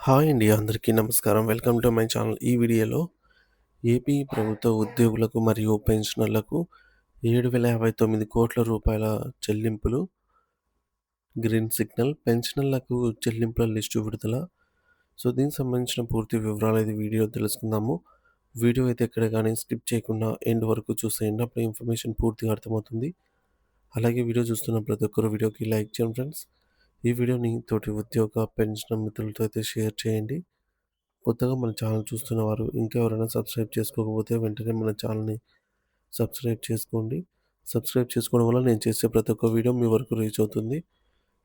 Hi అండి. అందరికీ నమస్కారం. Welcome to my channel. ఈ వీడియోలో ఏపీ ప్రభుత్వ ఉద్యోగులకు మరియు పెన్షనర్లకు రూ. 7,059,00,00,000 చెల్లింపులు గ్రీన్ సిగ్నల్. పెన్షనర్లకు చెల్లింపుల లిస్టు విడుదల. దీనికి సంబంధించిన పూర్తి వివరాలైతే వీడియోలో తెలుసుకుందాము. వీడియో అయితే ఎక్కడ గానీ స్కిప్ చేయకుండా ఎండ్ వరకు చూసేయండి. అప్పుడు ఇన్ఫర్మేషన్ పూర్తిగా అర్థమవుతుంది. అలాగే వీడియో చూస్తున్న ప్రతి ఒక్కరు వీడియోకి లైక్ చేయండి ఫ్రెండ్స్. ఈ వీడియోని తోటి ఉద్యోగ, పెన్షనర్ మిత్రులతో అయితే షేర్ చేయండి. కొత్తగా మన ఛానల్ చూస్తున్న వారు ఇంకా ఎవరైనా సబ్స్క్రైబ్ చేసుకోకపోతే వెంటనే మన ఛానల్‌ని సబ్స్క్రైబ్ చేసుకోండి. సబ్స్క్రైబ్ చేసుకోవడం వల్ల నేను చేసే ప్రతి ఒక్క వీడియో మీ వరకు రీచ్ అవుతుంది.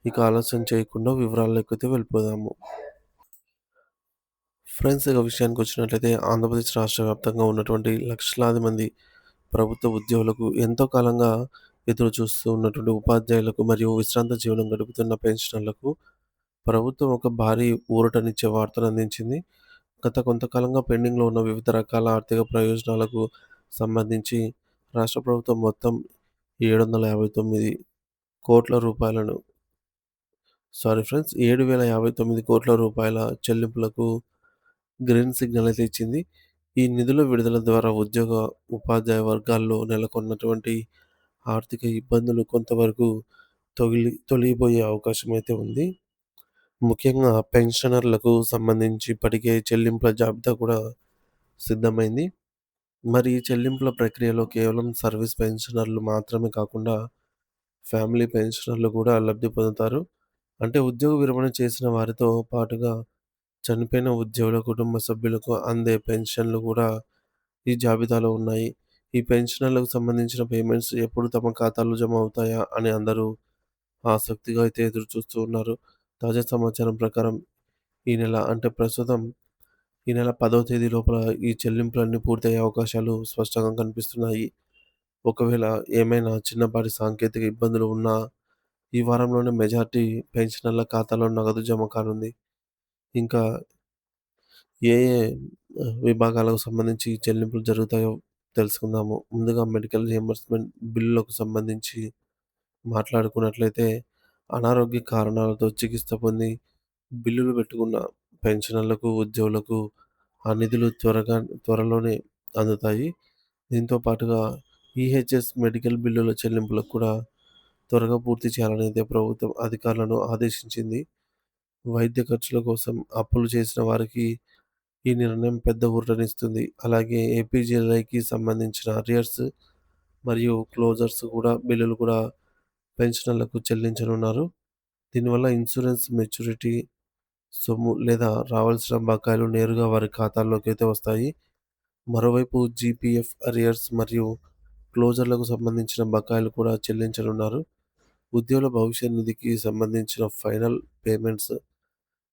ఇక ఆలస్యం చేయకుండా వివరాల్లోకైతే వెళ్ళిపోదాము. ఫ్రెండ్స్, ఇక విషయానికొచ్చినట్లయితే ఆంధ్రప్రదేశ్ రాష్ట్ర వ్యాప్తంగా ఉన్నటువంటి లక్షలాది మంది ప్రభుత్వ ఉద్యోగులకు ఎంతో కాలంగా ఎదురు చూస్తూ ఉన్నటువంటి ఉపాధ్యాయులకు మరియు విశ్రాంత జీవనం గడుపుతున్న పెన్షనర్లకు ప్రభుత్వం ఒక భారీ ఊరటనిచ్చే వార్తను అందించింది. గత కొంతకాలంగా పెండింగ్‌లో ఉన్న వివిధ రకాల ఆర్థిక ప్రయోజనాలకు సంబంధించి రాష్ట్ర ప్రభుత్వం మొత్తం 759,00,00,000 రూపాయలను సారీ ఫ్రెండ్స్, రూ. 7,059,00,00,000 చెల్లింపులకు గ్రీన్ సిగ్నల్ అయితే ఇచ్చింది. ఈ నిధుల విడుదల ద్వారా ఉద్యోగ, ఉపాధ్యాయ వర్గాల్లో నెలకొన్నటువంటి ఆర్థిక ఇబ్బందులు కొంతవరకు తొలగిపోయే అవకాశం అయితే ఉంది. ముఖ్యంగా పెన్షనర్లకు సంబంధించి ఇప్పటికే చెల్లింపుల జాబితా కూడా సిద్ధమైంది. మరి ఈ చెల్లింపుల ప్రక్రియలో కేవలం సర్వీస్ పెన్షనర్లు మాత్రమే కాకుండా ఫ్యామిలీ పెన్షనర్లు కూడా లబ్ధి పొందుతారు. అంటే ఉద్యోగ విరమణ చేసిన వారితో పాటుగా చనిపోయిన ఉద్యోగుల కుటుంబ సభ్యులకు అందే పెన్షన్లు కూడా ఈ జాబితాలో ఉన్నాయి. ఈ పెన్షనర్లకు సంబంధించిన పేమెంట్స్ ఎప్పుడు తమ ఖాతాలో జమ అవుతాయా అని అందరూ ఆసక్తిగా అయితే ఎదురు చూస్తూ ఉన్నారు. తాజా సమాచారం ప్రకారం ఈ నెల అంటే ప్రస్తుతం ఈ నెల 10వ తేదీ లోపల ఈ చెల్లింపులన్నీ పూర్తయ్యే అవకాశాలు స్పష్టంగా కనిపిస్తున్నాయి. ఒకవేళ ఏమైనా చిన్నపాటి సాంకేతిక ఇబ్బందులు ఉన్నా ఈ వారంలోనే మెజారిటీ పెన్షనర్ల ఖాతాలో నగదు జమ కానుంది. ఇంకా ఏ ఏ విభాగాలకు సంబంధించి ఈ చెల్లింపులు జరుగుతాయో తెలుసుకుందాము. ముందుగా మెడికల్ రియంబర్స్‌మెంట్ బిల్లులకు సంబంధించి మాట్లాడుకున్నట్లయితే అనారోగ్య కారణాలతో చికిత్స పొంది బిల్లులు పెట్టుకున్న పెన్షనర్లకు, ఉద్యోగులకు ఆ నిధులు త్వరలోనే అందుతాయి. దీంతో పాటుగా ఈహెచ్ఎస్ మెడికల్ బిల్లుల చెల్లింపులకు కూడా త్వరగా పూర్తి చేయాలని అయితే ప్రభుత్వం అధికారులను ఆదేశించింది. వైద్య ఖర్చుల కోసం అప్పులు చేసిన వారికి ఈ నిర్ణయం పెద్ద ఊరటనిస్తుంది. అలాగే ఏపీజీఎల్ఐకి సంబంధించిన అరియర్స్ మరియు క్లోజర్స్ కూడా బిల్లులు కూడా పెన్షనర్లకు చెల్లించనున్నారు. దీనివల్ల ఇన్సూరెన్స్ మెచ్యూరిటీ సొమ్ము లేదా రావాల్సిన బకాయిలు నేరుగా వారి ఖాతాల్లోకి అయితే వస్తాయి. మరోవైపు జీపీఎఫ్ అరియర్స్ మరియు క్లోజర్లకు సంబంధించిన బకాయిలు కూడా చెల్లించనున్నారు. ఉద్యోగుల భవిష్య నిధికి సంబంధించిన ఫైనల్ పేమెంట్స్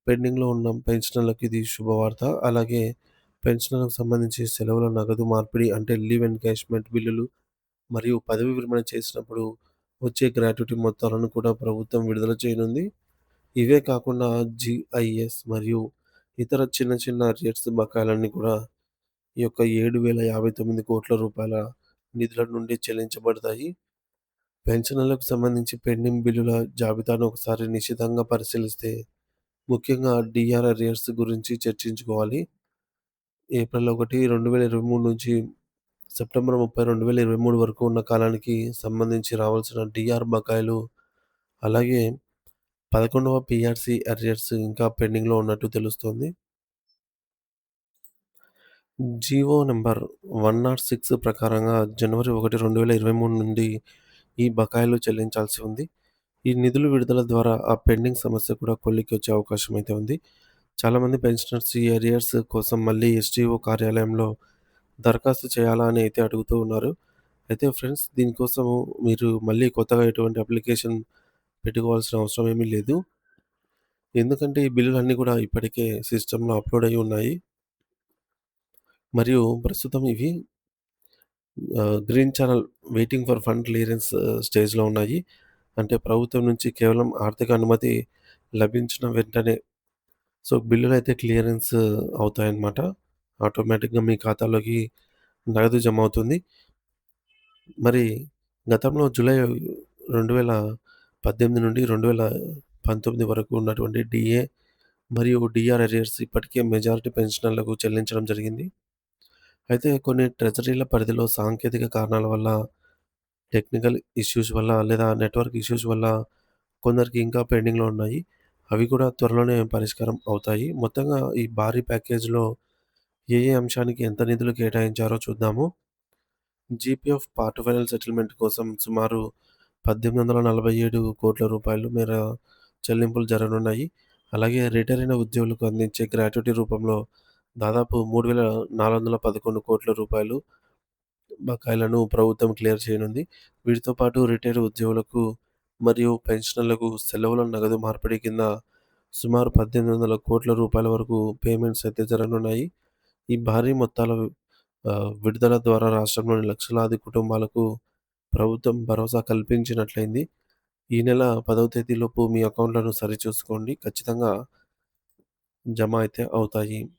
పెండింగ్‌లో ఉన్న పెన్షనర్లకు ఇది శుభవార్త. అలాగే పెన్షనర్లకు సంబంధించి సెలవుల నగదు మార్పిడి అంటే లీవ్ ఎన్‌క్యాష్‌మెంట్ బిల్లులు మరియు పదవీ విరమణ చేసినప్పుడు వచ్చే గ్రాట్యుటీ మొత్తాలను కూడా ప్రభుత్వం విడుదల చేయనుంది. ఇవే కాకుండా జీఐఎస్ మరియు ఇతర చిన్న చిన్న అరియర్స్ బకాయిలన్నీ కూడా ఈ యొక్క రూ. 7,059,00,00,000 నిధుల నుండి చెల్లించబడతాయి. పెన్షనర్లకు సంబంధించి పెండింగ్ బిల్లుల జాబితాను ఒకసారి నిశితంగా పరిశీలిస్తే ముఖ్యంగా డీఆర్ అరియర్స్ గురించి చర్చించుకోవాలి. ఏప్రిల్ 1, 2023 నుంచి సెప్టెంబర్ 30, 2023 వరకు ఉన్న కాలానికి సంబంధించి రావాల్సిన డీఆర్ బకాయిలు, అలాగే 11వ పీఆర్సీ అరియర్స్ ఇంకా పెండింగ్‌లో ఉన్నట్టు తెలుస్తోంది. జీవో నంబర్ 106 ప్రకారంగా జనవరి 1, 2023 నుండి ఈ బకాయిలు చెల్లించాల్సి ఉంది. ఈ నిధుల విడుదల ద్వారా ఆ పెండింగ్ సమస్య కూడా కొలిక్కొచ్చే అవకాశం అయితే ఉంది. చాలామంది పెన్షనర్స్ ఈ అరియర్స్ కోసం మళ్ళీ ఎస్‌డీఓ కార్యాలయంలో దరఖాస్తు చేయాలా అని అయితే అడుగుతూ ఉన్నారు. అయితే ఫ్రెండ్స్, దీనికోసము మీరు మళ్ళీ కొత్తగా ఎటువంటి అప్లికేషన్ పెట్టుకోవాల్సిన అవసరం ఏమీ లేదు. ఎందుకంటే ఈ బిల్లులన్నీ కూడా ఇప్పటికే సిస్టమ్‌లో అప్‌లోడ్ అయ్యి ఉన్నాయి. మరియు ప్రస్తుతం ఇవి green channel waiting for fund clearance స్టేజ్‌లో ఉన్నాయి. అంటే ప్రభుత్వం నుంచి కేవలం ఆర్థిక అనుమతి లభించిన వెంటనే బిల్లులైతే క్లియరెన్స్ అవుతాయన్నమాట. ఆటోమేటిక్‌గా మీ ఖాతాలోకి నగదు జమ అవుతుంది. మరి గతంలో జూలై 2018 నుండి 2019 వరకు ఉన్నటువంటి డీఏ మరియు డీఆర్ అరియర్స్ ఇప్పటికే మెజారిటీ పెన్షనర్లకు చెల్లించడం జరిగింది. అయితే కొన్ని ట్రెజరీల పరిధిలో సాంకేతిక కారణాల వల్ల, టెక్నికల్ ఇష్యూస్ వల్ల లేదా నెట్వర్క్ ఇష్యూస్ వల్ల కొందరికి ఇంకా పెండింగ్‌లో ఉన్నాయి. అవి కూడా త్వరలోనే పరిష్కారం అవుతాయి. మొత్తంగా ఈ భారీ ప్యాకేజ్‌లో ఏ ఏ అంశానికి ఎంత నిధులు కేటాయించారో చూద్దాము. జీపీఎఫ్ పార్ట్ ఫైనల్ సెటిల్మెంట్ కోసం సుమారు రూ. 1847,00,00,000 మేర చెల్లింపులు జరగనున్నాయి. అలాగే రిటైర్ అయిన ఉద్యోగులకు అందించే గ్రాట్యుటీ రూపంలో దాదాపు రూ. 3,411,00,00,000 బకాయిలను ప్రభుత్వం క్లియర్ చేయనుంది. వీటితో పాటు రిటైర్డ్ ఉద్యోగులకు మరియు పెన్షనర్లకు సెలవుల నగదు మార్పిడి కింద సుమారు రూ. 1,800,00,00,000 వరకు పేమెంట్స్ అయితే జరగనున్నాయి. ఈ భారీ మొత్తాల విడుదల ద్వారా రాష్ట్రంలోని లక్షలాది కుటుంబాలకు ప్రభుత్వం భరోసా కల్పించినట్లయింది. ఈ నెల 10వ తేదీలోపు మీ అకౌంట్‌లను సరిచూసుకోండి. ఖచ్చితంగా జమ అయితే అవుతాయి.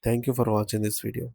Thank you for watching this video.